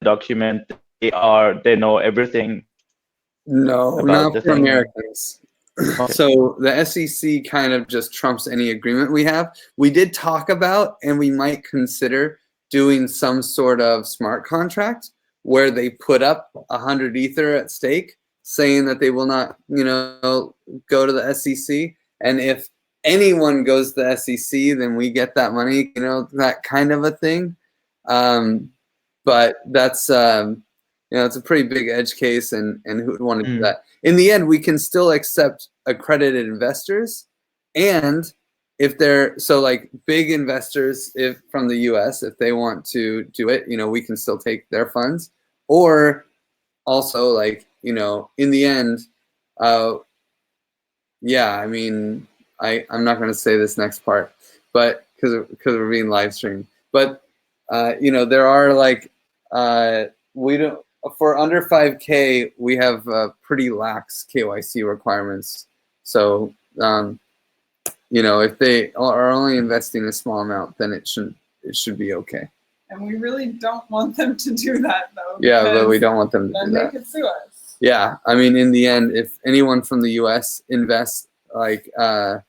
document, they know everything No, about not the for thing? Americans. Okay. So the SEC kind of just trumps any agreement we have. We did talk about, and we might consider doing some sort of smart contract where they put up 100 Ether at stake, saying that they will not, go to the SEC. And if anyone goes to the SEC, then we get that money, that kind of a thing. But that's, it's a pretty big edge case, and who would want to do that? In the end, we can still accept accredited investors, and if they're like big investors, if from the US, if they want to do it, we can still take their funds. Or also, in the end, I mean, I'm not going to say this next part, but because we're being live streamed. But there are we don't, for under 5K, we have pretty lax KYC requirements. So if they are only investing a small amount, then it should be okay. And we really don't want them to do that, though. Yeah, but we don't want them to do that. Then they could sue us. Yeah, I mean, in the end, if anyone from the US invests, here's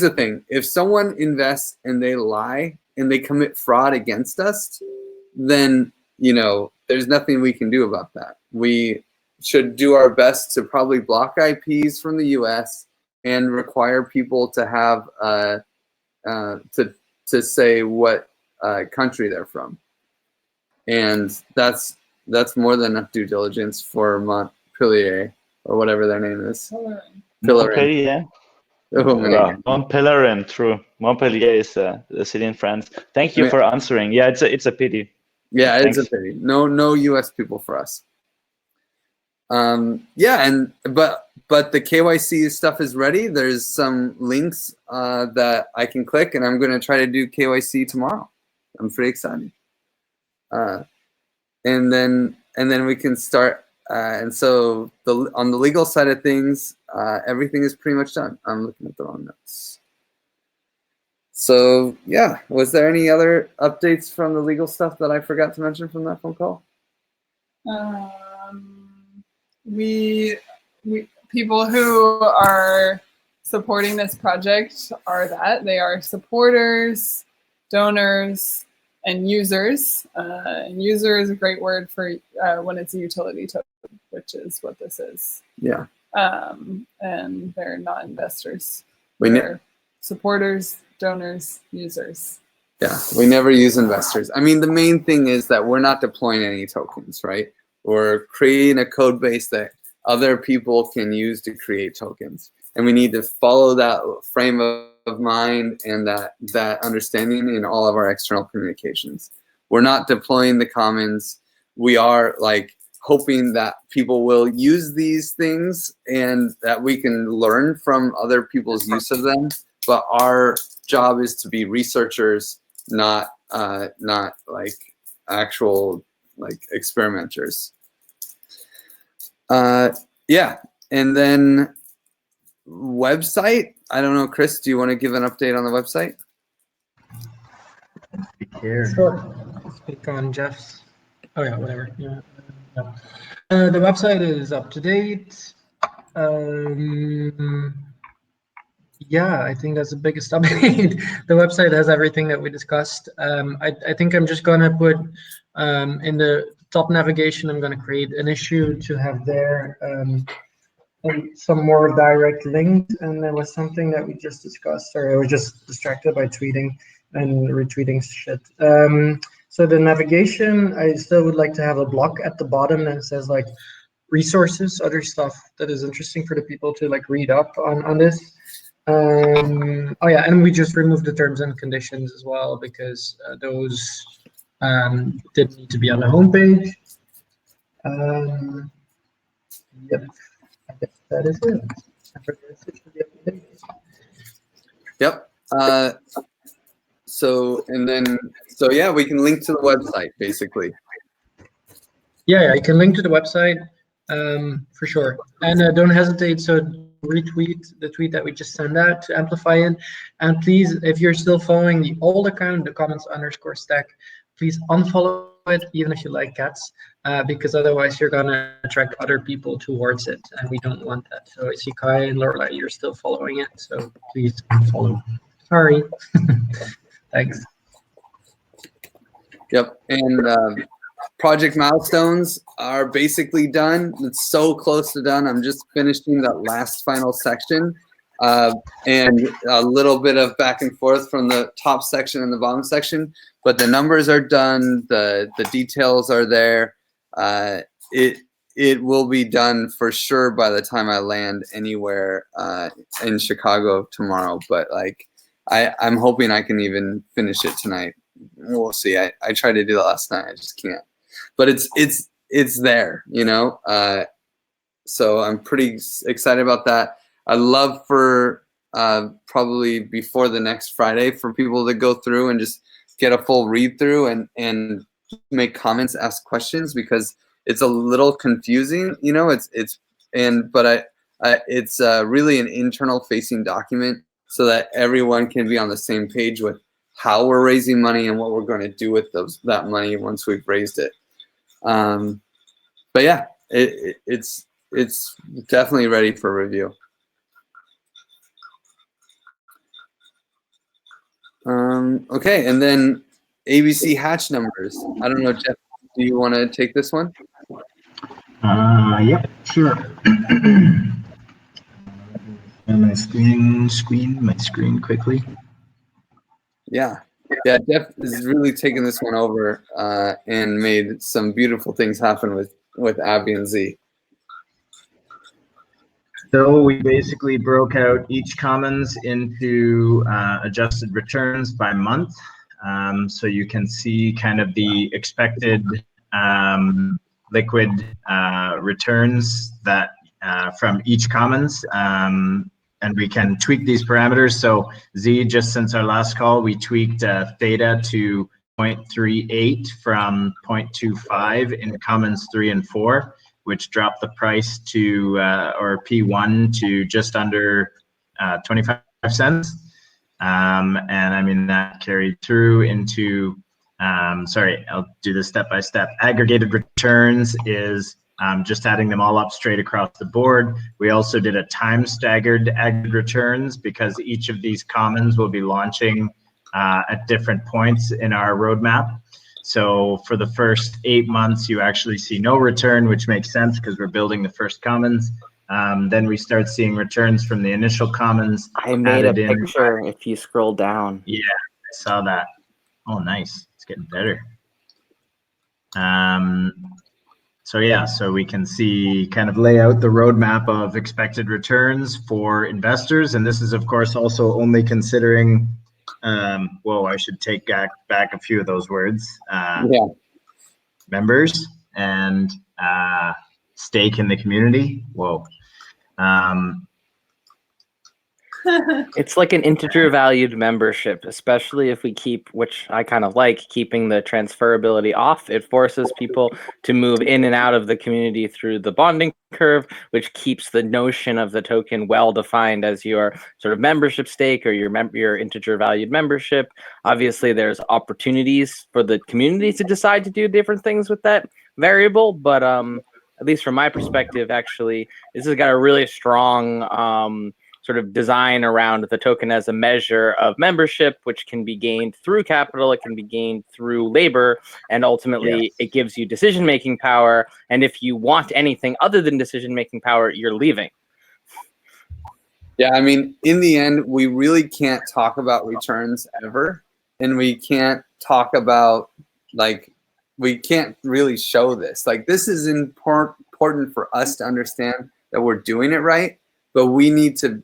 the thing: if someone invests and they lie and they commit fraud against us, then there's nothing we can do about that. We should do our best to probably block IPs from the US and require people to have to say what country they're from, and that's more than enough due diligence for Montpellier or whatever their name is. Montpellier. Montpellier, true. Montpellier is the city in France. Thank you for answering. Yeah, it's a pity. Yeah, Thanks. It's a pity. No US people for us. But the KYC stuff is ready. There's some links that I can click, and I'm going to try to do KYC tomorrow. I'm pretty excited. And then we can start. And so on the legal side of things, everything is pretty much done. I'm looking at the wrong notes. So yeah, was there any other updates from the legal stuff that I forgot to mention from that phone call? We people who are supporting this project are they are supporters, donors, and users. And user is a great word for when it's a utility token, which is what this is. Yeah. And they're not investors. They're supporters, donors, users. Yeah, we never use investors. I mean, the main thing is that we're not deploying any tokens, right? We're creating a code base that other people can use to create tokens. And we need to follow that frame of mind and that understanding in all of our external communications. We're not deploying the commons. We are hoping that people will use these things and that we can learn from other people's use of them. But our job is to be researchers, not actual experimenters. Yeah, and then website. I don't know, Chris, do you want to give an update on the website? Sure. Speak on Jeff's. Oh yeah, whatever. Yeah. The website is up to date. Yeah, I think that's the biggest update. The website has everything that we discussed. I think I'm just gonna put in the top navigation, I'm gonna create an issue to have there some more direct links. And there was something that we just discussed, or I was just distracted by tweeting and retweeting shit. So the navigation, I still would like to have a block at the bottom that says resources, other stuff that is interesting for the people to read up on this. Oh yeah, and we just removed the terms and conditions as well because those didn't need to be on the homepage. Yep, I guess that is it. Yep. So yeah, we can link to the website basically. Yeah, you can link to the website for sure, and don't hesitate. So retweet the tweet that we just sent out to amplify it, and please, if you're still following the old account, the comments_stack, please unfollow it, even if you like cats, because otherwise you're gonna attract other people towards it, and we don't want that. So I see Kai and Lorelai, you're still following it, so please follow. Sorry. Thanks. Yep. And project milestones are basically done. It's so close to done. I'm just finishing that last final section. And a little bit of back and forth from the top section and the bottom section, but the numbers are done. The details are there. It will be done for sure by the time I land anywhere in Chicago tomorrow. But like, I'm hoping I can even finish it tonight. We'll see. I tried to do that last night. I just can't. But it's there, you know. So I'm pretty excited about that. I'd love for probably before the next Friday for people to go through and just get a full read through and make comments, ask questions, because it's a little confusing, you know. It's really an internal facing document so that everyone can be on the same page with how we're raising money and what we're going to do with that money once we've raised it. But yeah, it's definitely ready for review. Okay, and then ABC hatch numbers. I don't know, Jeff, do you want to take this one? Yep, sure. And my screen quickly. Yeah, Jeff is really taking this one over and made some beautiful things happen with Abby and Z. So we basically broke out each commons into adjusted returns by month. So you can see kind of the expected liquid returns that from each commons. And we can tweak these parameters. So Z, just since our last call, we tweaked theta to 0.38 from 0.25 in commons 3 and 4, which dropped the price to, or P1 to just under 25 cents. And I mean, that carried through into, sorry, I'll do this step by step. Aggregated returns is just adding them all up straight across the board. We also did a time staggered aggregate returns because each of these commons will be launching at different points in our roadmap. So for the first 8 months, you actually see no return, which makes sense because we're building the first commons. Then we start seeing returns from the initial commons. I made a picture if you scroll down. Yeah, I saw that. Oh, nice. It's getting better. So yeah, so we can see kind of lay out the roadmap of expected returns for investors. And this is, of course, also only considering, whoa, I should take back a few of those words. Members and stake in the community. Whoa. It's like an integer valued membership, especially if we keep, which I kind of like, keeping the transferability off. It forces people to move in and out of the community through the bonding curve, which keeps the notion of the token well defined as your sort of membership stake or your integer valued membership. Obviously, there's opportunities for the community to decide to do different things with that variable, but at least from my perspective, actually, this has got a really strong sort of design around the token as a measure of membership, which can be gained through capital, it can be gained through labor, and ultimately it gives you decision-making power. And if you want anything other than decision-making power, you're leaving. Yeah, I mean, in the end, we really can't talk about returns ever. And we can't talk about, like, we can't really show this. Like, this is important for us to understand that we're doing it right. But we need to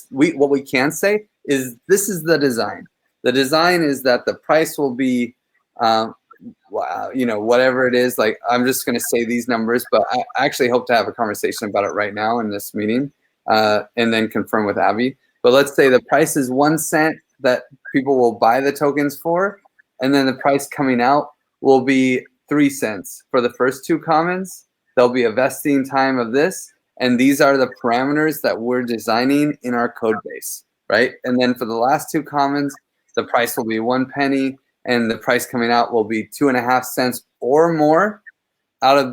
what we can say is this is the design. The design is that the price will be, you know, whatever it is. Like, I'm just going to say these numbers, but I actually hope to have a conversation about it right now in this meeting and then confirm with Abby. But let's say the price is 1 cent that people will buy the tokens for, and then the price coming out will be 3 cents for the first 2 commons. There'll be a vesting time of this. And these are the parameters that we're designing in our code base, right? And then for the last 2 commons, the price will be 1 penny, and the price coming out will be 2.5 cents or more after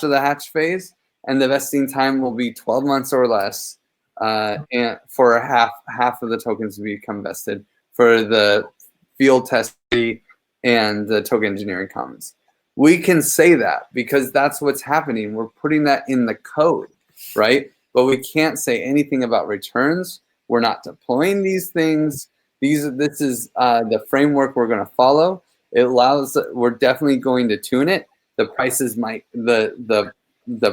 the hatch phase, and the vesting time will be 12 months or less, and for half of the tokens to become vested for the field test and the token engineering commons. We can say that because that's what's happening. We're putting that in the code, right? But we can't say anything about returns. We're not deploying these things. This is the framework we're going to follow. It allows. We're definitely going to tune it. The prices might the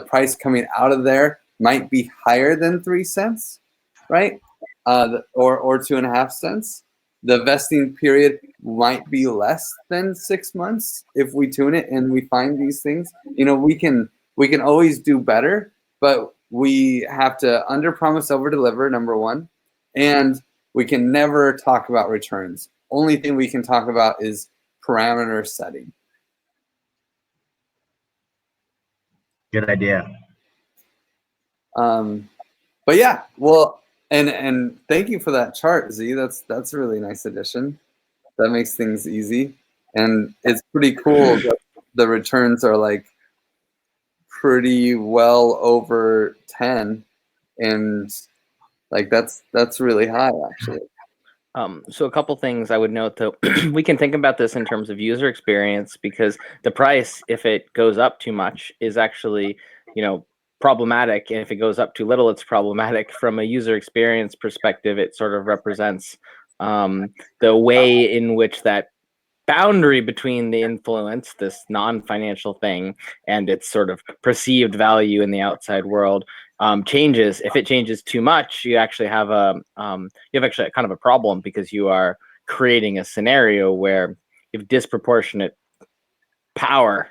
price coming out of there might be higher than 3 cents, right? Or 2.5 cents. The vesting period might be less than 6 months if we tune it and we find these things. We can always do better, but we have to underpromise, overdeliver, number one, and we can never talk about returns. Only thing we can talk about is parameter setting. Good idea. But yeah, well, and thank you for that chart, Z. That's a really nice addition. That makes things easy, and it's pretty cool that the returns are like pretty well over 10, and like that's really high actually. So a couple things I would note, though. We can think about this in terms of user experience, because the price, if it goes up too much, is actually, problematic. And if it goes up too little, it's problematic. From a user experience perspective, it sort of represents the way in which that boundary between the influence, this non-financial thing, and its sort of perceived value in the outside world changes. If it changes too much, you actually have kind of a problem, because you are creating a scenario where you have disproportionate power.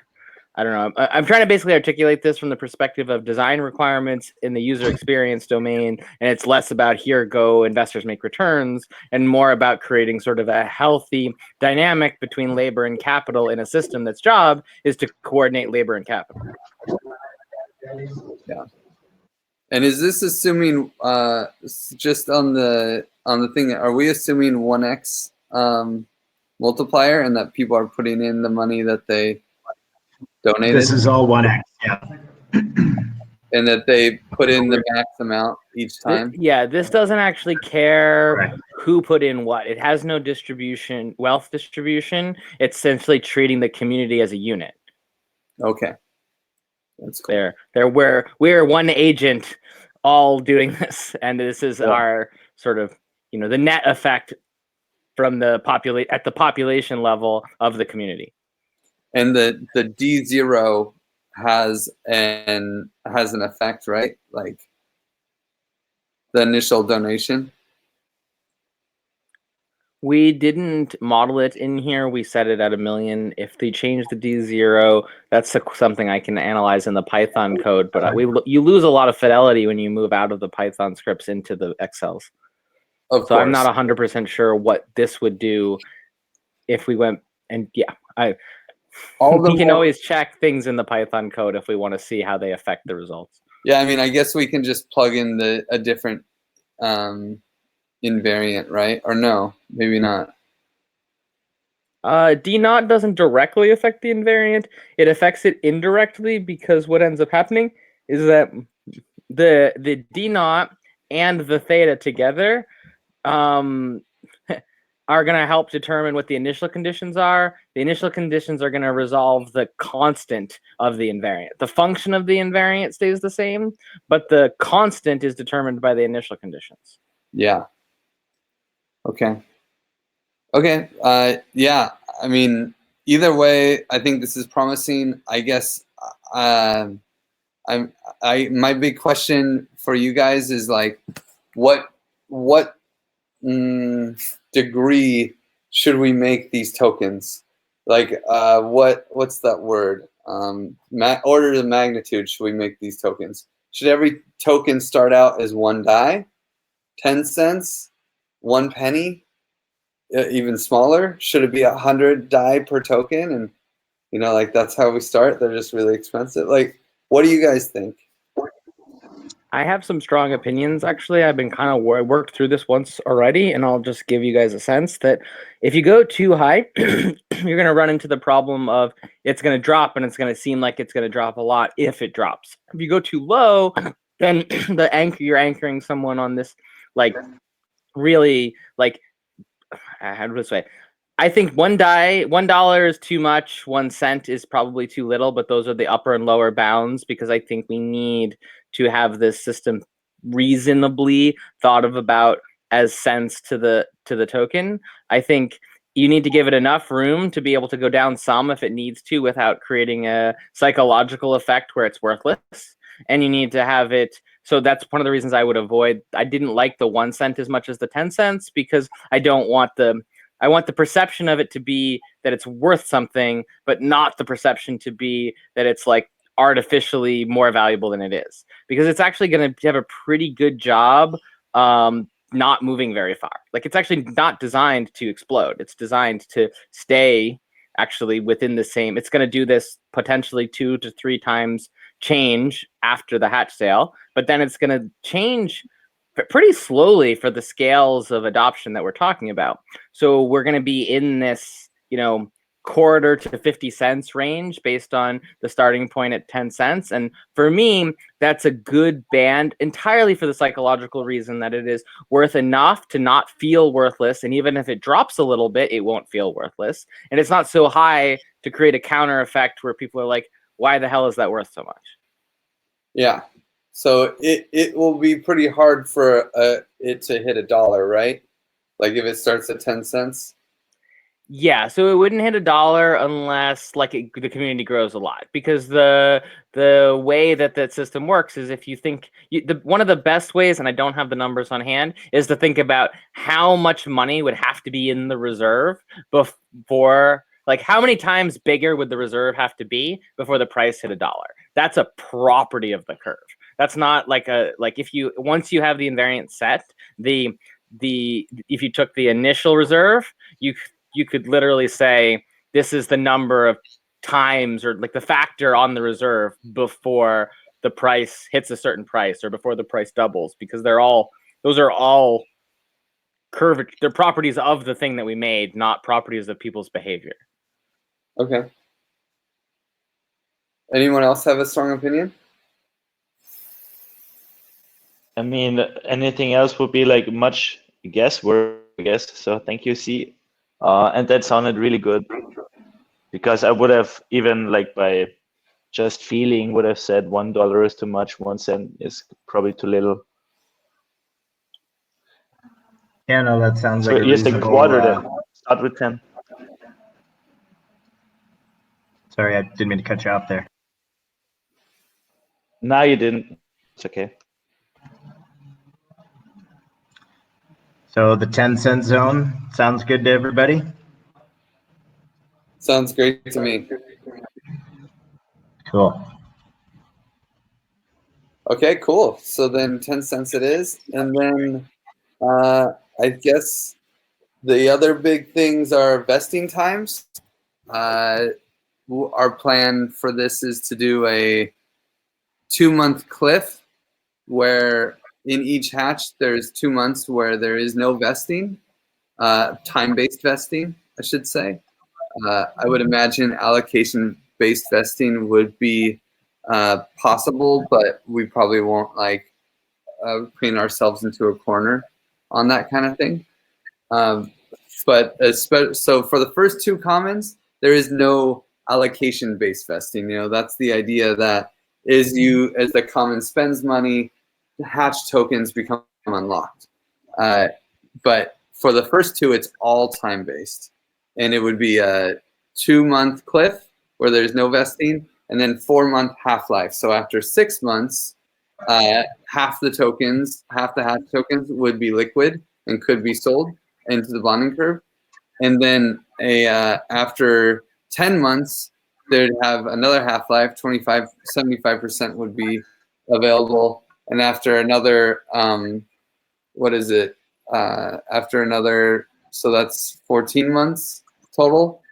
I don't know. I'm trying to basically articulate this from the perspective of design requirements in the user experience domain, and it's less about here go investors make returns, and more about creating sort of a healthy dynamic between labor and capital in a system that's job is to coordinate labor and capital. Yeah. And is this assuming just on the thing? Are we assuming 1x multiplier, and that people are putting in the money that they donated? This is all 1x, yeah. And that they put in the max amount each time? Yeah, this doesn't actually care Right. who put in what. It has no wealth distribution. It's essentially treating the community as a unit. Okay. That's cool. We're one agent all doing this, and this is our sort of the net effect from the population level of the community. And the D0 has an effect, right? Like the initial donation. We didn't model it in here. We set it at 1 million. If they change the D0, that's something I can analyze in the Python code. But you lose a lot of fidelity when you move out of the Python scripts into the Excels. Of So course. I'm not 100% sure what this would do if we went. And yeah, we can always check things in the Python code if we want to see how they affect the results. Yeah, I mean, I guess we can just plug in a different invariant, right? Or no, maybe not. D0 doesn't directly affect the invariant. It affects it indirectly, because what ends up happening is that the D0 and the theta together are going to help determine what the initial conditions are. The initial conditions are going to resolve the constant of the invariant. The function of the invariant stays the same, but the constant is determined by the initial conditions. Yeah. Okay. Yeah. I mean, either way, I think this is promising. I guess my big question for you guys is like, what degree should we make these tokens? Like, what's that word? Order of magnitude should we make these tokens? Should every token start out as 1 DAI, 10 cents, 1 penny, even smaller? Should it be 100 DAI per token? And like that's how we start. They're just really expensive. Like, what do you guys think? I have some strong opinions. Actually, I've been kind of worked through this once already, and I'll just give you guys a sense that if you go too high, you're going to run into the problem of it's going to drop, and it's going to seem like it's going to drop a lot if it drops. If you go too low, then you're anchoring someone on this, like, really, like, how do I say? I think $1 is too much. 1 cent is probably too little, but those are the upper and lower bounds, because I think we need to have this system reasonably thought of about as cents to the token. I think you need to give it enough room to be able to go down some if it needs to without creating a psychological effect where it's worthless. And you need to have it. So that's one of the reasons I would avoid. I didn't like the 1 cent as much as the 10 cents, because I want the perception of it to be that it's worth something, but not the perception to be that it's like artificially more valuable than it is, because it's actually going to have a pretty good job not moving very far. Like, it's actually not designed to explode. It's designed to stay actually within the same. It's going to do this potentially 2 to 3 times change after the hatch sale, but then it's going to change pretty slowly for the scales of adoption that we're talking about. So we're going to be in this, quarter to 50 cents range based on the starting point at 10 cents. And for me, that's a good band entirely for the psychological reason that it is worth enough to not feel worthless. And even if it drops a little bit, it won't feel worthless. And it's not so high to create a counter effect where people are like, why the hell is that worth so much? Yeah. So it will be pretty hard for it to hit $1, right? Like if it starts at 10 cents. Yeah, so it wouldn't hit $1 unless the community grows a lot, because the way that system works is if you think one of the best ways, and I don't have the numbers on hand, is to think about how much money would have to be in the reserve before, like, how many times bigger would the reserve have to be before the price hit $1? That's a property of the curve. That's not once you have the invariant set, if you took the initial reserve, you could literally say this is the number of times, or like the factor on the reserve before the price hits a certain price or before the price doubles, because those are all curvature. They're properties of the thing that we made, not properties of people's behavior. Okay. Anyone else have a strong opinion? I mean, anything else would be like much guesswork, I guess. So thank you, C. And that sounded really good, because I would have, even like by just feeling, would have said $1 is too much, 1 cent is probably too little. Yeah, no, that sounds So like a just a reasonable, quarter then. Start with 10. Sorry, I didn't mean to cut you off there. No, you didn't. It's okay. So the 10-cent zone sounds good to everybody? Sounds great to me. Cool. Okay, cool. So then 10 cents it is. And then I guess the other big things are vesting times. Our plan for this is to do a 2-month cliff, where in each hatch there's 2 months where there is no vesting, time-based vesting, I should say. I would imagine allocation-based vesting would be possible, but we probably won't paint ourselves into a corner on that kind of thing. So for the first 2 commons, there is no allocation-based vesting. That's the idea that as the common spends money, the hatch tokens become unlocked. But for the first 2, it's all time-based. And it would be a 2-month cliff where there's no vesting, and then 4-month half-life. So after 6 months, half the hatch tokens would be liquid and could be sold into the bonding curve. And then after 10 months, they'd have another half-life, 75% would be available. And after another, so that's 14 months total,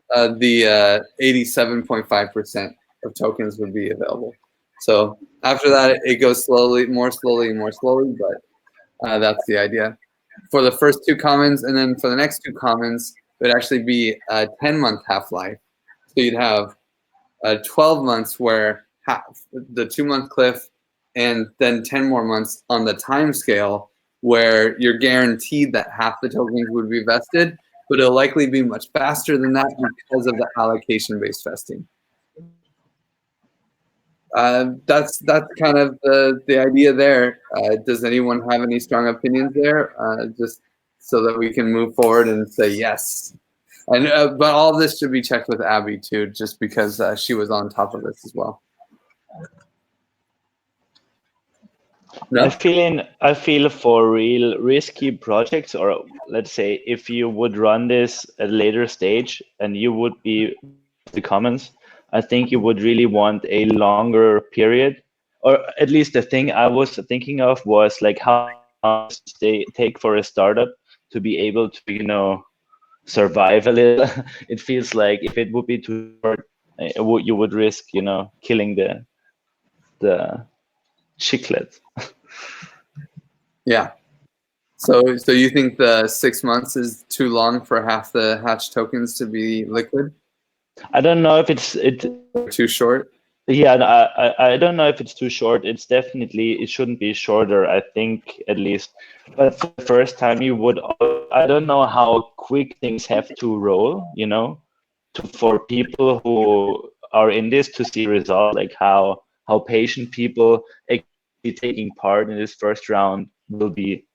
the 87.5% of tokens would be available. So after that, it goes slowly, more slowly, more slowly, but that's the idea. For the first 2 commons, and then for the next 2 commons, it would actually be a 10-month half-life. So you'd have 12 months where half the 2-month cliff, and then 10 more months on the time scale where you're guaranteed that half the tokens would be vested, but it'll likely be much faster than that because of the allocation-based vesting. That's kind of the idea there. Does anyone have any strong opinions there? Just so that we can move forward and say yes. And but all of this should be checked with Abby too, just because she was on top of this as well. No? I feel for real risky projects, or let's say if you would run this at a later stage and you would be the commons, I think you would really want a longer period, or at least the thing I was thinking of was like how long does it take for a startup to be able to, you know, survive a little. It feels like if it would be too short, you would risk, you know, killing the chiclet. Yeah. So you think the 6 months is too long for half the hatch tokens to be liquid? I don't know if it's Too short? yeah, I don't know if it's too short. It's definitely, it shouldn't be shorter, I think, at least. But for the first time you would, I don't know how quick things have to roll, you know, for people who are in this to see results, like how patient people actually taking part in this first round will be.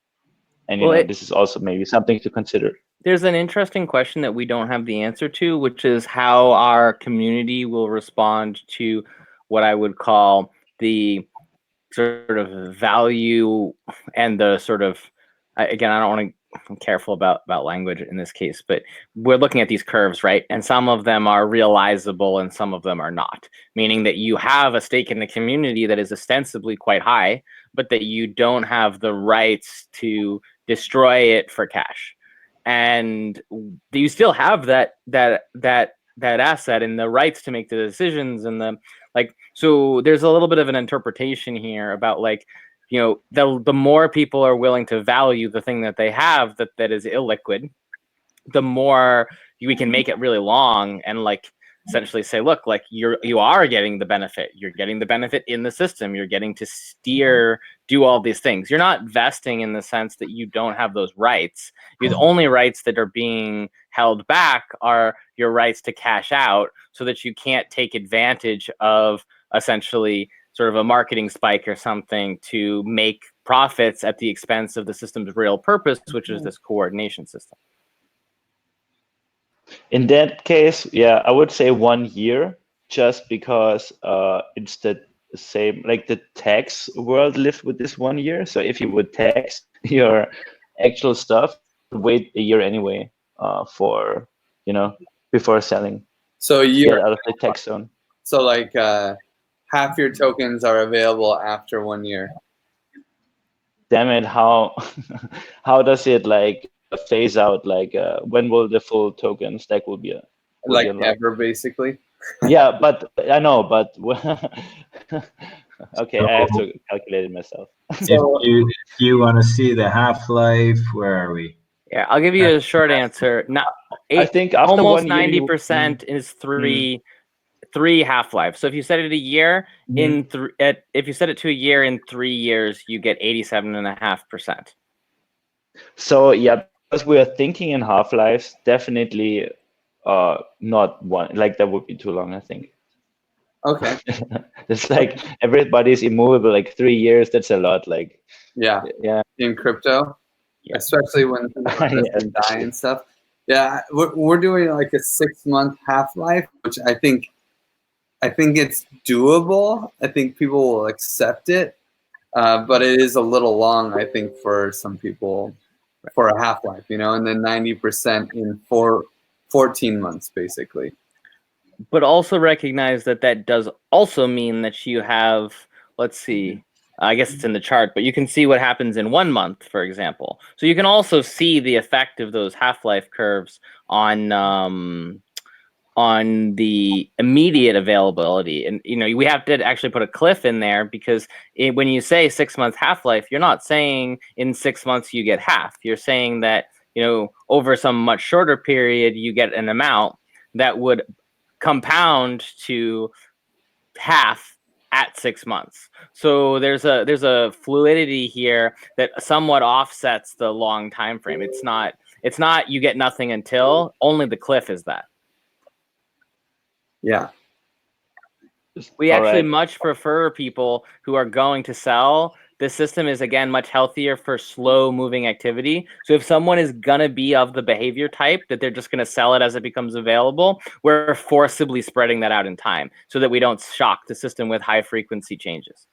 And you know, this is also maybe something to consider. There's an interesting question that we don't have the answer to, which is how our community will respond to what I would call the sort of value and the sort of, again, I don't want to, I'm careful about language in this case, but we're looking at these curves, right? And some of them are realizable and some of them are not, meaning that you have a stake in the community that is ostensibly quite high, but that you don't have the rights to destroy it for cash. And you still have that asset and the rights to make the decisions and the like. So there's a little bit of an interpretation here about like, you know, the more people are willing to value the thing that they have that is illiquid, the more we can make it really long and like essentially say, look, like you are getting the benefit. You're getting the benefit in the system. You're getting to steer, do all these things. You're not vesting in the sense that you don't have those rights. The only rights that are being held back are your rights to cash out so that you can't take advantage of essentially sort of a marketing spike or something to make profits at the expense of the system's real purpose, which is this coordination system. In that case, yeah, I would say 1 year, just because it's the same, like the tax world lived with this 1 year. So if you would tax your actual stuff, wait a year anyway for, you know, before selling. So a Get year. out of the tax zone. So like half your tokens are available after 1 year. Damn it! How how does it like phase out? Like when will the full token stack will be? Like ever, basically. Yeah, but I know, but okay, I have to calculate it myself. If you want to see the half-life, where are we? Yeah, I'll give you a short answer. Not I think after almost 1 year, 90% is three half-lives. So if you set it a year if you set it to a year in 3 years, you get 87.5%. So yeah, because we are thinking in half-lives, definitely not one. Like that would be too long, I think. Okay. It's like everybody's immovable. Like 3 years, that's a lot. Like Yeah. yeah. In crypto, Yeah. especially when people die and stuff. Yeah, we're doing like a 6 month half-life, which I think it's doable. I think people will accept it, but it is a little long, I think, for some people for a half-life, you know, and then 90% in 14 months, basically. But also recognize that does also mean that you have, let's see, I guess it's in the chart, but you can see what happens in 1 month, for example. So you can also see the effect of those half-life curves on on the immediate availability. And we have to actually put a cliff in there, because when you say 6 month half-life, you're not saying in 6 months you get half. You're saying that over some much shorter period you get an amount that would compound to half at 6 months. So there's a fluidity here that somewhat offsets the long time frame. It's not you get nothing until, only the cliff is that. Yeah. We All actually right. much prefer people who are going to sell. This system is, again, much healthier for slow moving activity. So if someone is going to be of the behavior type that they're just going to sell it as it becomes available, we're forcibly spreading that out in time so that we don't shock the system with high frequency changes.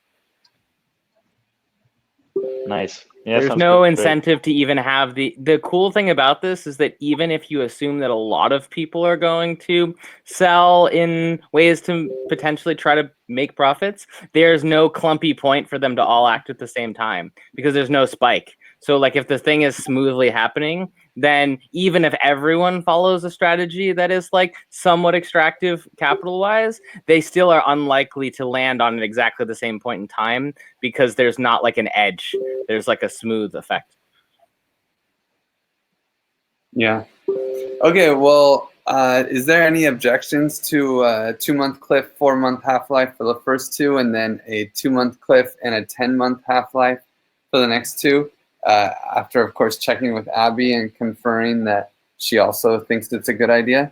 Nice. Yeah, There's sounds no great. incentive to even have the cool thing about this is that even if you assume that a lot of people are going to sell in ways to potentially try to make profits, there's no clumpy point for them to all act at the same time, because there's no spike. So like if the thing is smoothly happening, then even if everyone follows a strategy that is like somewhat extractive capital wise, they still are unlikely to land on exactly the same point in time, because there's not like an edge. There's like a smooth effect. Yeah. Okay, well, is there any objections to a 2 month cliff, 4 month half-life for the first two, and then a 2 month cliff and a 10-month half-life for the next two? After, of course, checking with Abby and conferring that she also thinks it's a good idea.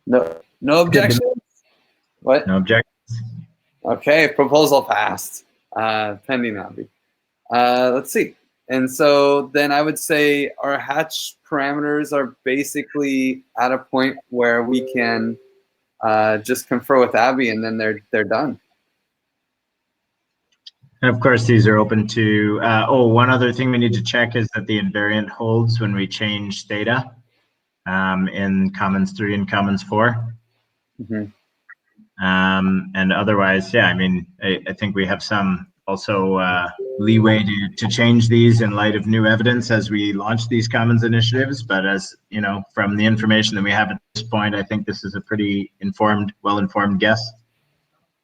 No objections? What? No objections. Okay, proposal passed, pending Abby. Let's see. And so then I would say our hatch parameters are basically at a point where we can just confer with Abby, and then they're done. And of course, these are open to, one other thing we need to check is that the invariant holds when we change data in Commons 3 and Commons 4. Mm-hmm. And otherwise, yeah, I mean, I think we have some also leeway to change these in light of new evidence as we launch these Commons initiatives. But as you know, from the information that we have at this point, I think this is a pretty well-informed guess.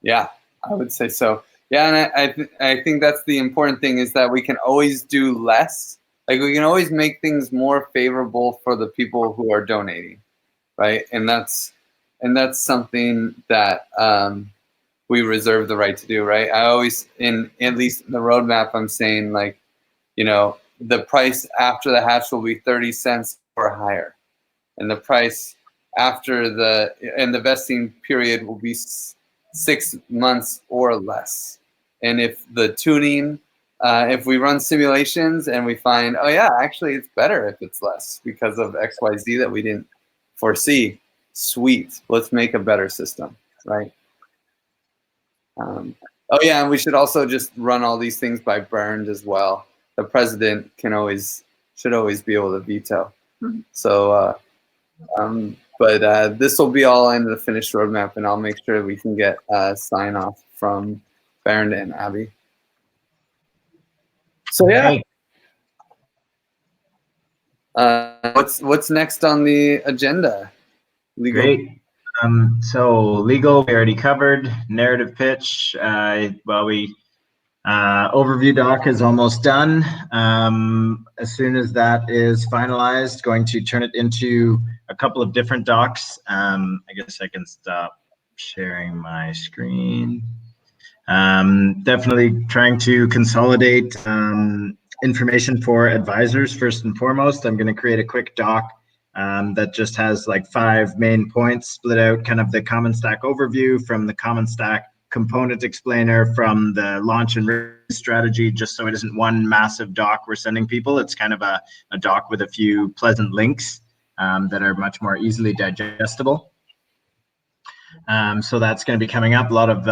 Yeah, I would say so. Yeah, and I think that's the important thing, is that we can always do less. Like we can always make things more favorable for the people who are donating, right? And that's something that we reserve the right to do, right? I always, at least in the roadmap, I'm saying like, the price after the hatch will be 30 cents or higher, and the price after the vesting period will be 6 months or less. And if the tuning, if we run simulations and we find, oh yeah, actually it's better if it's less because of XYZ that we didn't foresee, sweet, let's make a better system, right? Oh yeah, and we should also just run all these things by Bernd as well. The president should always be able to veto. Mm-hmm. So, but this will be all in the finished roadmap, and I'll make sure we can get sign off from Bernd and Abby. So yeah. What's next on the agenda? Legal. Great. So legal, we already covered. Narrative pitch. Overview doc is almost done. As soon as that is finalized, going to turn it into a couple of different docs. I guess I can stop sharing my screen. Definitely trying to consolidate information for advisors first and foremost. I'm going to create a quick doc that just has like 5 main points, split out kind of the Common Stack overview from the Common Stack component explainer from the launch and release strategy, just so it isn't one massive doc we're sending people. It's kind of a doc with a few pleasant links that are much more easily digestible. So that's going to be coming up. A lot of,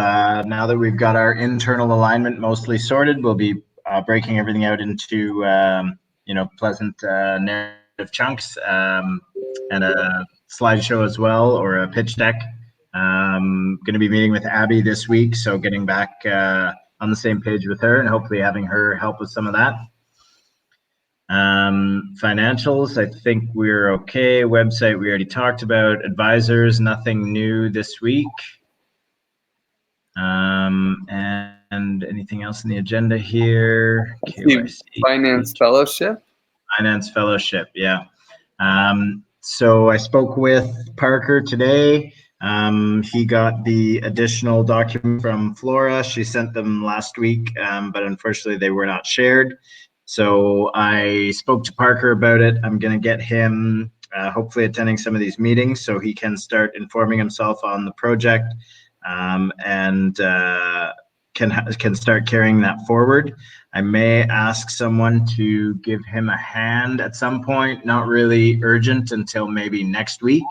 now that we've got our internal alignment mostly sorted, we'll be breaking everything out into, pleasant narrative chunks and a slideshow as well, or a pitch deck. Going to be meeting with Abby this week, so getting back on the same page with her and hopefully having her help with some of that. Financials, I think we're okay. Website, we already talked about. Advisors, nothing new this week. And anything else in the agenda here? KYC. Finance Fellowship. Finance Fellowship, yeah. So I spoke with Parker today. He got the additional document from Flora. She sent them last week, but unfortunately they were not shared. So I spoke to Parker about it. I'm going to get him hopefully attending some of these meetings so he can start informing himself on the project and can start carrying that forward. I may ask someone to give him a hand at some point, not really urgent until maybe next week,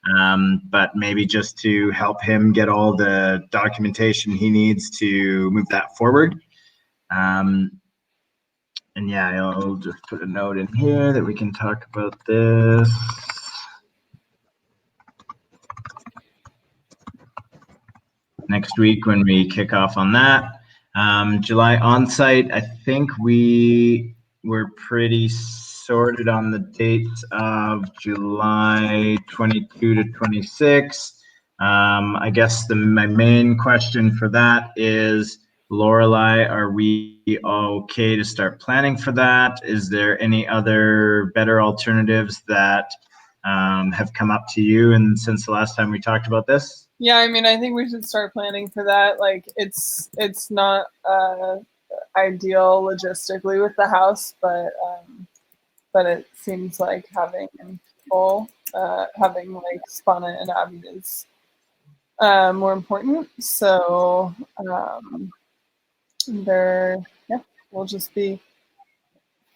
but maybe just to help him get all the documentation he needs to move that forward. And yeah, I'll just put a note in here that we can talk about this. Next week when we kick off on that. July on-site, I think we were pretty sorted on the dates of July 22 to 26. I guess my main question for that is, Lorelei, are we okay to start planning for that? Is there any other better alternatives that have come up to you and since the last time we talked about this? Yeah, I mean, I think we should start planning for that. Like, it's not ideal logistically with the house, but it seems like having people having like Spana and Abby is more important. So we'll just be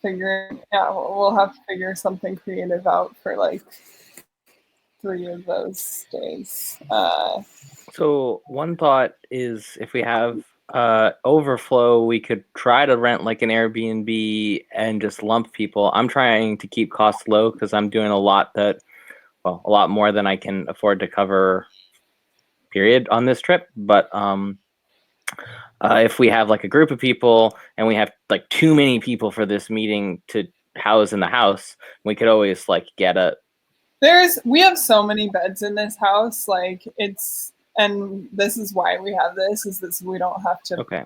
figuring. Yeah, we'll have to figure something creative out for like 3 of those days. So one thought is if we have overflow, we could try to rent like an Airbnb and just lump people. I'm trying to keep costs low because I'm doing a lot more than I can afford to cover, period, on this trip. But if we have like a group of people and we have like too many people for this meeting to house in the house, we could always like get a. We have so many beds in this house, like and this is why we have this, is this we don't have to pay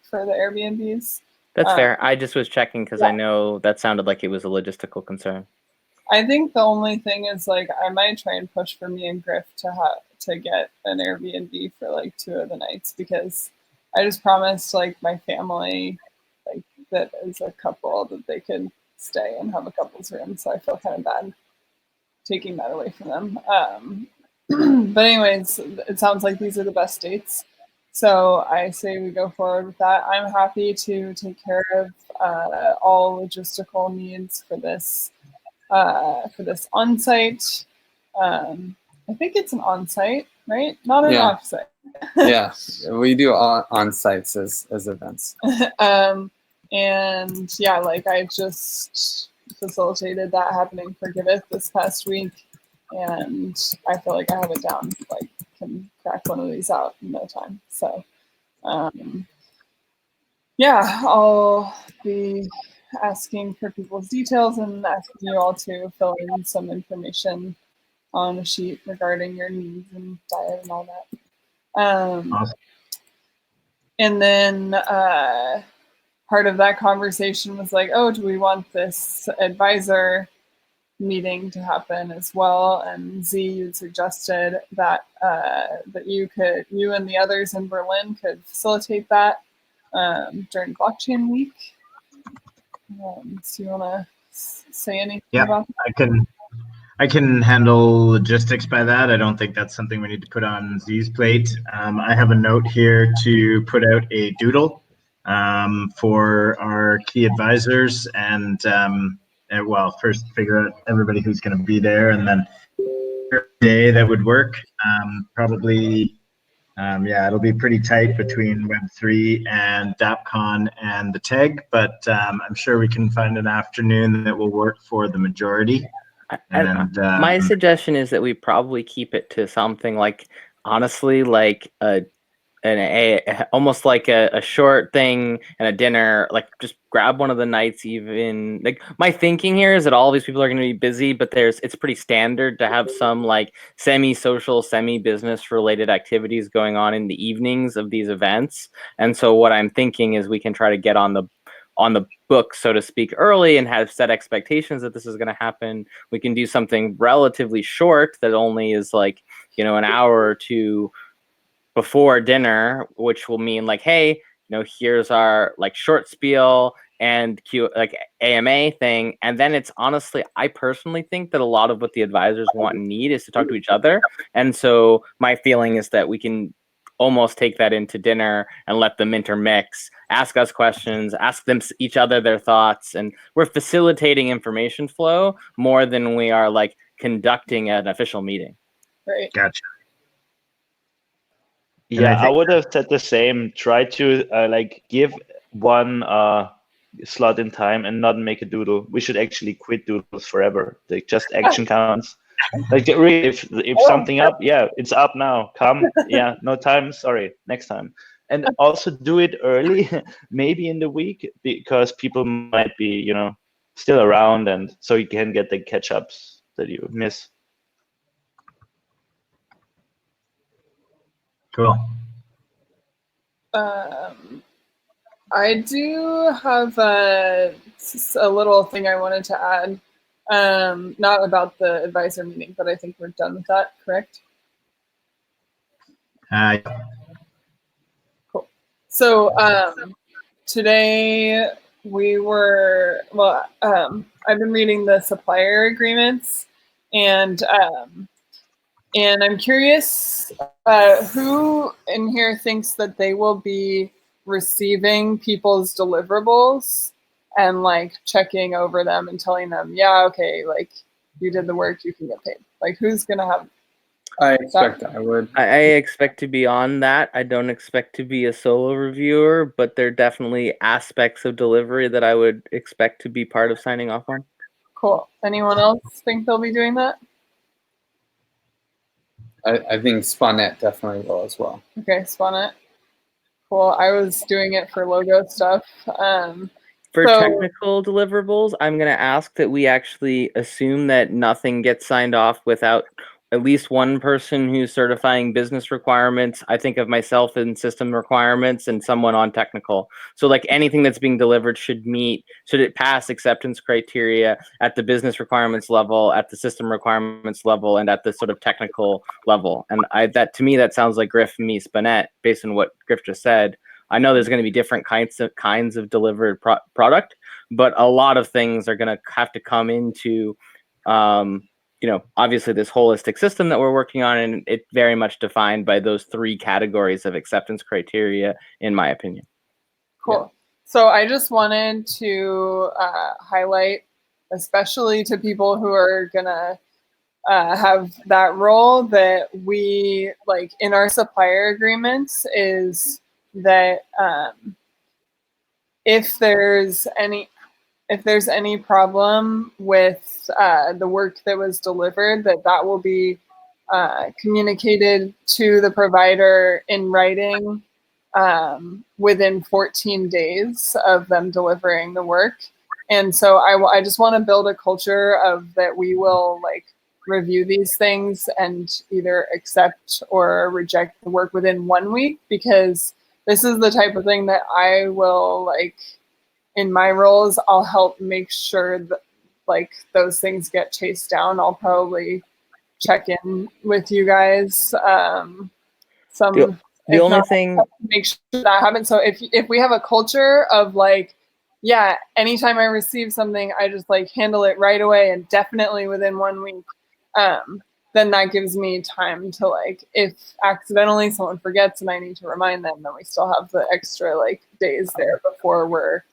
for the Airbnbs. That's fair. I just was checking because I know that sounded like it was a logistical concern. I think the only thing is like I might try and push for me and Griff to get an Airbnb for like 2 of the nights, because I just promised like my family like that as a couple that they could stay and have a couple's room, so I feel kind of bad taking that away from them. But anyways, it sounds like these are the best dates, so I say we go forward with that. I'm happy to take care of all logistical needs for this on-site. I think it's an on-site, right? Not an off-site. Yeah, we do on-sites as events. And yeah, like I just facilitated that happening for Giveth this past week, and I feel like I have it down. Like, can crack one of these out in no time. So, yeah, I'll be asking for people's details and asking you all to fill in some information on a sheet regarding your needs and diet and all that. Awesome. And then part of that conversation was like, oh, do we want this advisor meeting to happen as well? And Z, you suggested that that you and the others in Berlin could facilitate that during Blockchain Week. So you want to say anything about that? I can handle logistics by that. I don't think that's something we need to put on Z's plate. I have a note here to put out a doodle for our key advisors and well, first figure out everybody who's going to be there, and then day that would work. Probably, yeah, it'll be pretty tight between Web3 and DAppCon and the TEG, but I'm sure we can find an afternoon that will work for the majority. And my suggestion is that we probably keep it to something like, honestly, like a almost like a short thing and a dinner, like just grab one of the nights. Even like my thinking here is that all these people are going to be busy, but it's pretty standard to have some like semi-social, semi-business related activities going on in the evenings of these events. And so what I'm thinking is we can try to get on the book, so to speak, early and have set expectations that this is going to happen. We can do something relatively short that only is like, an hour or two before dinner, which will mean like, hey, here's our like short spiel and like AMA thing. And then it's honestly, I personally think that a lot of what the advisors want and need is to talk to each other. And so my feeling is that we can almost take that into dinner and let them intermix, ask us questions, ask them each other their thoughts. And we're facilitating information flow more than we are like conducting an official meeting. Right. Gotcha. Yeah, I would have said the same. Try to like give one slot in time and not make a doodle. We should actually quit doodles forever. Like just action counts. Like really, if something up, yeah, it's up now. Come, yeah, no time. Sorry, next time. And also do it early, maybe in the week, because people might be, still around, and so you can get the catch-ups that you miss. Cool. I do have a little thing I wanted to add. Not about the advisor meeting, but I think we're done with that, correct? Cool. So today we were, I've been reading the supplier agreements, and I'm curious who in here thinks that they will be receiving people's deliverables and like checking over them and telling them, yeah, okay, like you did the work, you can get paid. Like who's gonna have? I expect I would. I expect to be on that. I don't expect to be a solo reviewer, but there are definitely aspects of delivery that I would expect to be part of signing off on. Cool. Anyone else think they'll be doing that? I think Spawnette definitely will as well. Okay, Spawnette. Cool. I was doing it for logo stuff. For technical deliverables, I'm going to ask that we actually assume that nothing gets signed off without at least one person who's certifying business requirements. I think of myself in system requirements and someone on technical. So like anything that's being delivered should it pass acceptance criteria at the business requirements level, at the system requirements level, and at the sort of technical level. And that to me, that sounds like Griff, me, Spawnette, based on what Griff just said. I know there's going to be different kinds of delivered product, but a lot of things are going to have to come into, obviously this holistic system that we're working on, and it's very much defined by those three categories of acceptance criteria, in my opinion. Cool. So I just wanted to highlight, especially to people who are going to have that role, that we, like in our supplier agreements, is that if there's any problem with the work that was delivered, that will be communicated to the provider in writing within 14 days of them delivering the work. And so I just want to build a culture of that we will like review these things and either accept or reject the work within 1 week, because this is the type of thing that I will, like, in my roles, I'll help make sure that like those things get chased down. I'll probably check in with you guys. The only thing, make sure that happens. So if we have a culture of like, yeah, anytime I receive something, I just like handle it right away and definitely within 1 week, then that gives me time to like, if accidentally someone forgets and I need to remind them, then we still have the extra like days there before we're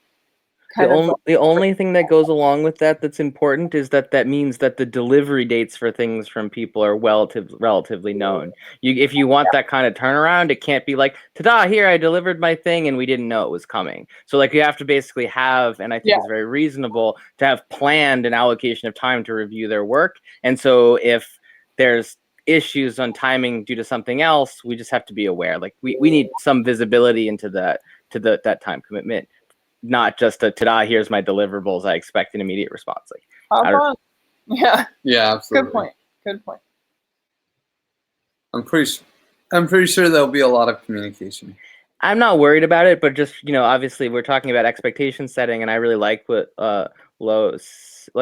the only thing that goes along with that's important is that means that the delivery dates for things from people are relatively known. If you want that kind of turnaround, it can't be like, ta-da, here, I delivered my thing and we didn't know it was coming. So like you have to basically have, and I think it's very reasonable to have planned an allocation of time to review their work. And so if there's issues on timing due to something else, we just have to be aware. Like we need some visibility into that time commitment, not just a ta-da, here's my deliverables, I expect an immediate response. Like Hop on. Yeah, Yeah, absolutely. good point. Good point. I'm pretty sure there'll be a lot of communication. I'm not worried about it, but just, obviously we're talking about expectation setting, and I really like what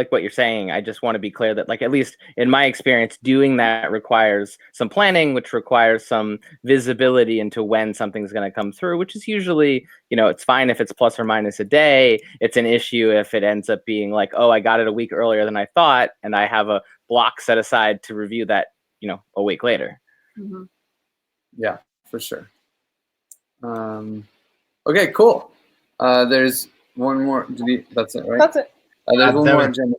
what you're saying. I just want to be clear that, like, at least in my experience, doing that requires some planning, which requires some visibility into when something's going to come through, which is usually, it's fine if it's plus or minus a day. It's an issue if it ends up being like, oh, I got it a week earlier than I thought, and I have a block set aside to review that, a week later. Mm-hmm. Yeah, for sure. Okay, cool. There's one more. That's it, right? That's it. There's one that more was- agenda.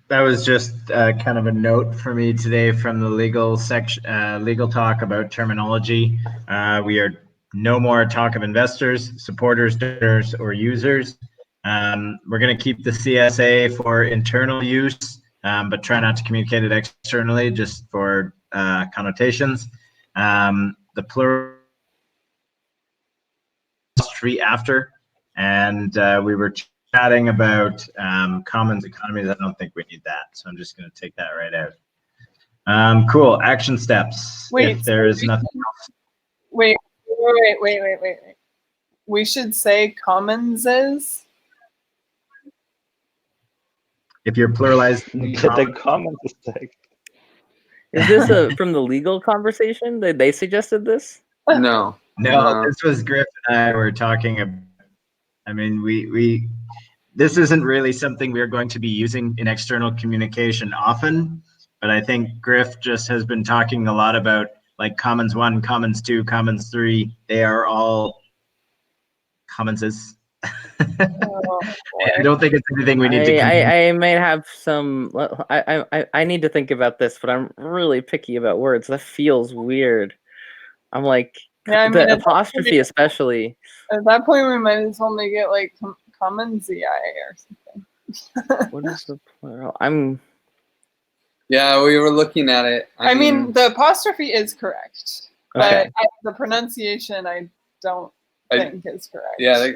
That was just kind of a note for me today from the legal section, legal talk about terminology. We are no more talk of investors, supporters, donors, or users. We're going to keep the CSA for internal use, but try not to communicate it externally, just for connotations. The plural after, and we were chatting about commons economies. I don't think we need that, so I'm just going to take that right out. Cool. Action steps. Wait, if there is nothing else. Wait. We should say commons is. If you're pluralizing Get the comment tag. Is this from the legal conversation? They suggested this? No. no, this was Griff and I were talking about. I mean, we this isn't really something we're going to be using in external communication often, but I think Griff just has been talking a lot about like Commons 1, Commons 2, Commons 3. They are all commonses. I don't think it's anything we need to. I may have some. I need to think about this, but I'm really picky about words. That feels weird. I'm like, Yeah, I the mean, apostrophe especially. At that point, we might as well make it like common ZI or something. What is the plural? Yeah, we were looking at it. I mean, the apostrophe is correct, Okay. but the pronunciation I don't think is correct. Yeah,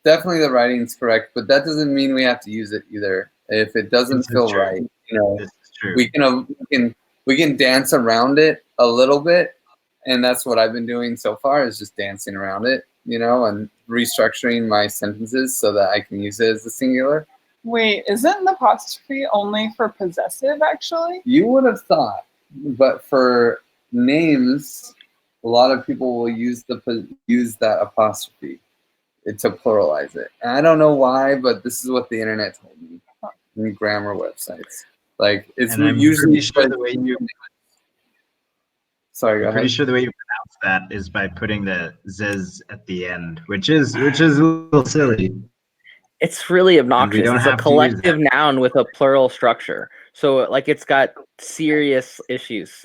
definitely the writing's correct, but that doesn't mean we have to use it either. If it doesn't This is feel true. right, This is true. we can dance around it a little bit, and that's what I've been doing so far, is just dancing around it, and restructuring my sentences so that I can use it as a singular. Wait, isn't the apostrophe only for possessive, actually? You would have thought, but for names, a lot of people will use that apostrophe to pluralize it. And I don't know why, but this is what the internet told me in grammar websites. Like, it's And I'm usually pretty sure the way you. Sorry, go I'm pretty ahead. sure the way you pronounce that is by putting the ziz at the end, which is a little silly. It's really obnoxious. don't It's a have to use collective noun with a plural structure. So, like, it's got serious issues.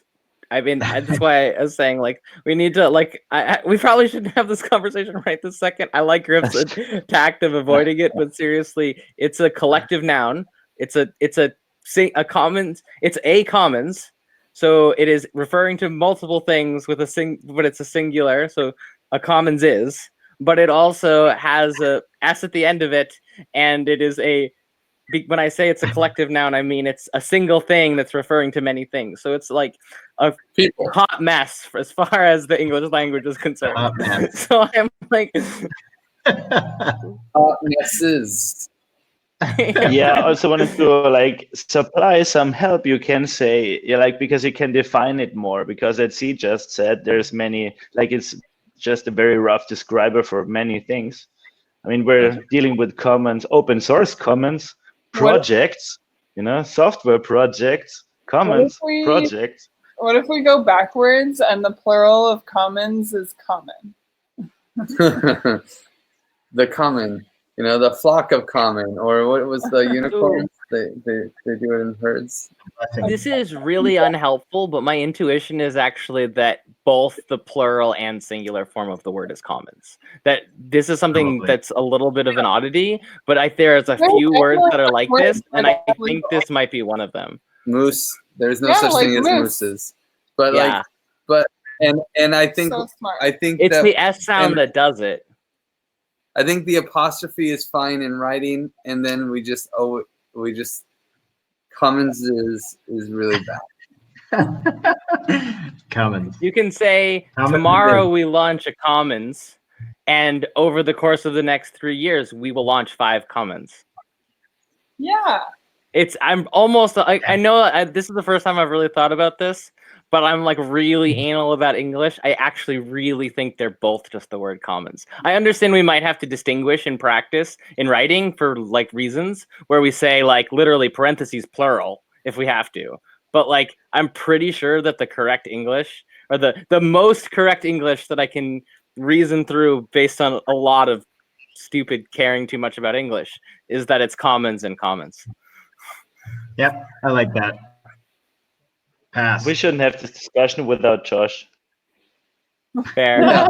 I mean, that's why I was saying, like, we need to, like, we probably shouldn't have this conversation right this second. I like Griff's tact of avoiding it, but seriously, it's a collective noun. It's a commons. It's a commons. So it is referring to multiple things with but it's a singular. So a commons is, but it also has a s at the end of it, and it is when I say it's a collective noun, I mean it's a single thing that's referring to many things. So it's like a People. hot mess as far as the English language is concerned. Hot mess. So I'm like, Messes. Yeah, I also wanted to like supply some help. You can say, because you can define it more, because as he just said, there's many, it's just a very rough describer for many things. I mean, we're dealing with commons, open source commons, projects, software projects, commons, projects. What if we go backwards and the plural of commons is common? The common, the flock of common, or what was the unicorns? They do it in herds. this is really unhelpful, but my intuition is actually that both the plural and singular form of the word is commons. That this is something Probably. that's a little bit of an oddity, but there's a There's few words that are like definitely this, and I words think this might be one of them. Moose There's no Yeah, such like thing as moose. mooses. But Yeah. like, but and I think So smart. It's that the S sound and- that does it. I think the apostrophe is fine in writing, and then we just Cummins is really bad. Cummins. You can say Commons tomorrow is- we launch a Commons, and over the course of the next 3 years we will launch 5 Commons. Yeah. I'm almost like, I know this is the first time I've really thought about this, but I'm like really anal about English. I actually really think they're both just the word commons. I understand we might have to distinguish in practice in writing for like reasons where we say like literally parentheses plural if we have to. But like I'm pretty sure that the correct English, or the most correct English that I can reason through based on a lot of stupid caring too much about English, is that it's commons and commons. Yep, I like that. Pass. We shouldn't have this discussion without Josh. Fair.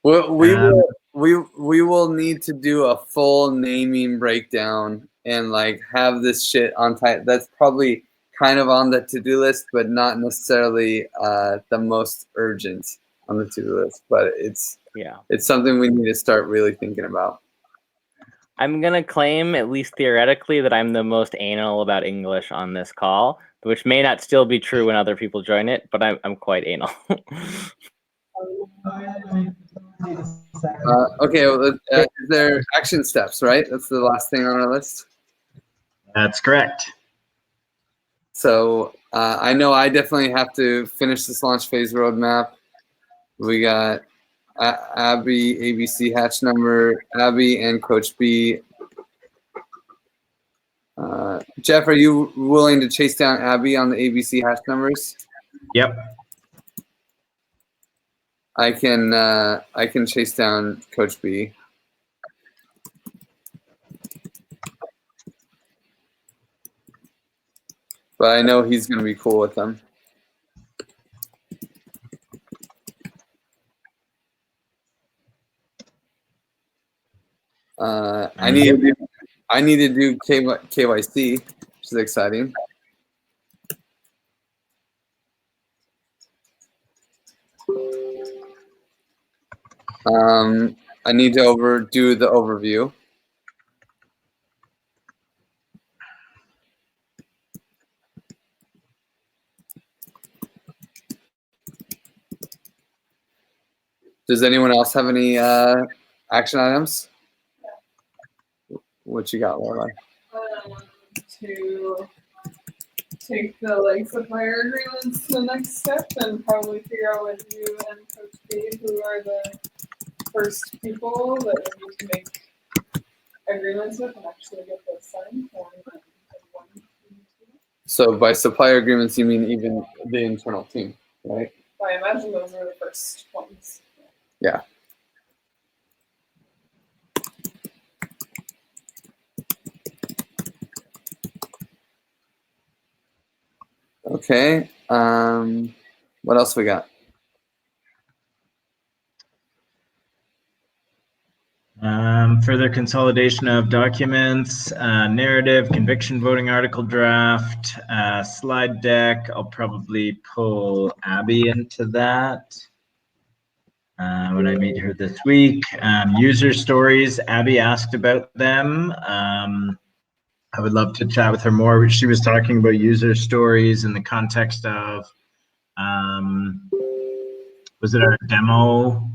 We will need to do a full naming breakdown and like have this shit on time. That's probably kind of on the to-do list, but not necessarily the most urgent on the to-do list. But it's something we need to start really thinking about. I'm gonna claim, at least theoretically, that I'm the most anal about English on this call, which may not still be true when other people join it, but I'm quite anal. Okay, well, is there action steps, right? That's the last thing on our list. That's correct. So I know I definitely have to finish this launch phase roadmap. We got Abby, ABC hatch number, Abby and Coach B. Jeff, are you willing to chase down Abby on the ABC hatch numbers? Yep. I can chase down Coach B. But I know he's going to be cool with them. I need to do KYC, which is exciting. I need to do the overview. Does anyone else have any action items? What you got, Laura? To take the like supplier agreements to the next step and probably figure out with you and Coach B who are the first people that we need to make agreements with and actually get those signed. So by supplier agreements, you mean even the internal team, right? I imagine those are the first ones. Yeah. Okay. What else we got? Further consolidation of documents, narrative, conviction voting article draft, slide deck. I'll probably pull Abby into that when I meet her this week. User stories, Abby asked about them. I would love to chat with her more. She was talking about user stories in the context of, was it our demo?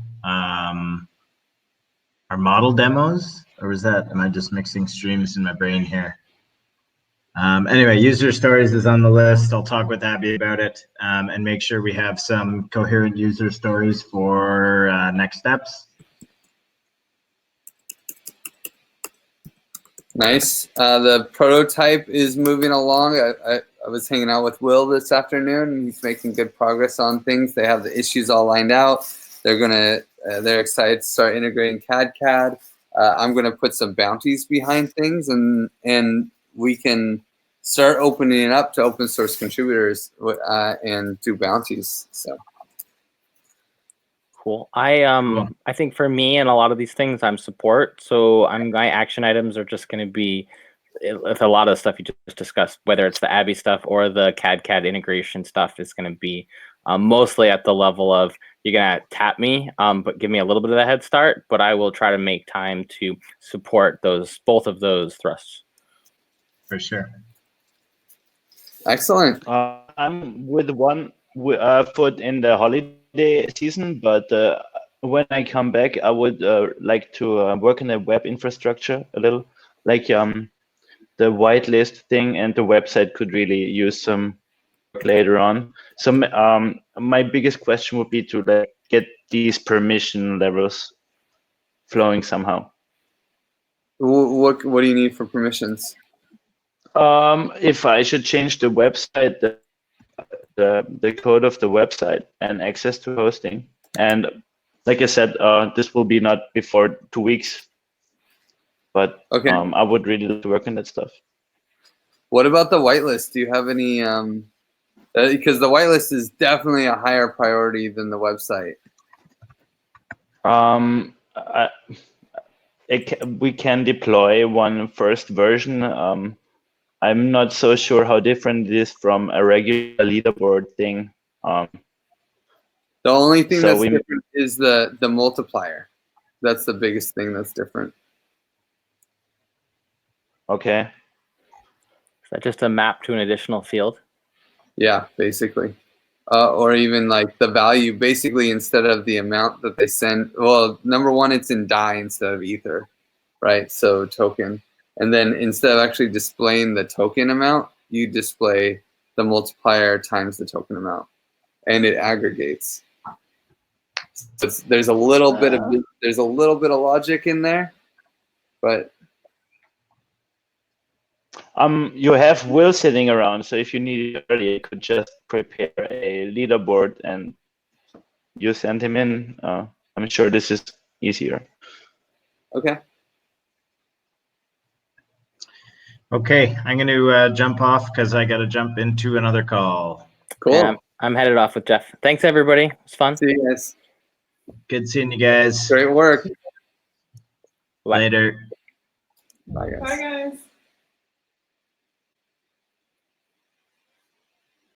Our model demos, or was that, am I just mixing streams in my brain here? Anyway, user stories is on the list. I'll talk with Abby about it and make sure we have some coherent user stories for next steps. Nice. The prototype is moving along. I was hanging out with Will this afternoon, and he's making good progress on things. They have the issues all lined out. They're excited to start integrating CAD. I'm gonna put some bounties behind things, and we can start opening it up to open source contributors and do bounties. So Cool. I think for me and a lot of these things, I'm support. So my action items are just going to be with a lot of the stuff you just discussed, whether it's the Abby stuff or the CAD integration stuff, is going to be mostly at the level of you're going to tap me, but give me a little bit of a head start. But I will try to make time to support both of those thrusts. For sure. Excellent. I'm with one foot in the holiday season, but when I come back, I would like to work in the web infrastructure a little, like the whitelist thing, and the website could really use some work later on. So my biggest question would be to get these permission levels flowing somehow. What do you need for permissions? If I should change the website, the code of the website and access to hosting, and like I said, this will be not before 2 weeks, but Okay. I would really like to work on that stuff. What about the whitelist? Do you have any? Because the whitelist is definitely a higher priority than the website. We can deploy one first version. I'm not so sure how different it is from a regular leaderboard thing. The only thing So that's we- different is the multiplier. That's the biggest thing that's different. Okay. Is that just a map to an additional field? Yeah, basically. Or even like the value, basically instead of the amount that they send. Well, number one, it's in DAI instead of Ether, right? So token. And then instead of actually displaying the token amount, you display the multiplier times the token amount, and it aggregates. So there's a little bit of logic in there, but You have Will sitting around, so if you need it early, you could just prepare a leaderboard and you send him in. I'm sure this is easier. okay. Okay, I'm going to jump off because I got to jump into another call. Cool. Yeah, I'm headed off with Jeff. Thanks, everybody. It's fun. See you guys. Good seeing you guys. Great work. Later. Bye, guys. Bye, guys.